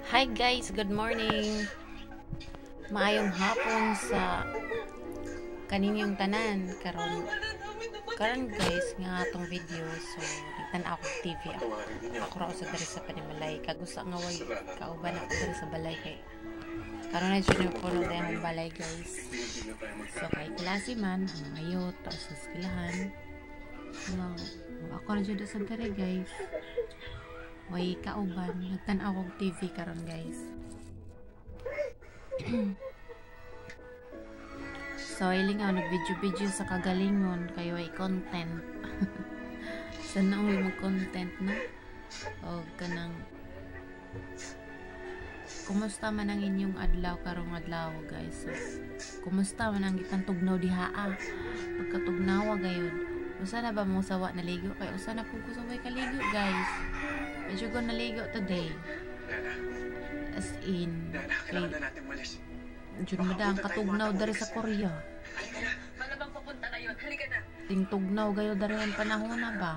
Hi guys, good morning. Maayong hapon sa kaninyong tanan karon guys nga atong video. So nagtan-aw ko TV ako ra sa diri sa Panimalay kag usa nga way kauban ako diri sa balay kay karon na jud ko no dayang balay guys. So kay klase man ang mga yot sa eskwelahan. Ako na jud sa diri guys. Way kauban nagtan-aw og TV karon guys. So iling ako nag-video sa kagalingon kayo ay content. Sana ako mag-content na o kanang kumusta man ang inyong adlaw karong adlaw guys. So, kumusta man ang itang tugnaw diha pagkatugnawa gayud. Usa na ba mo sawa naligo kay usa na pud ko sabay kaligo guys. Medyo ko naligo today. As in kailangan na natin malis. Diyon madang katugnaw dari sa Korea. Halika na. Malabang papunta ngayon. Halika na. Ting tugnaw gayo dari ang panahon na ba?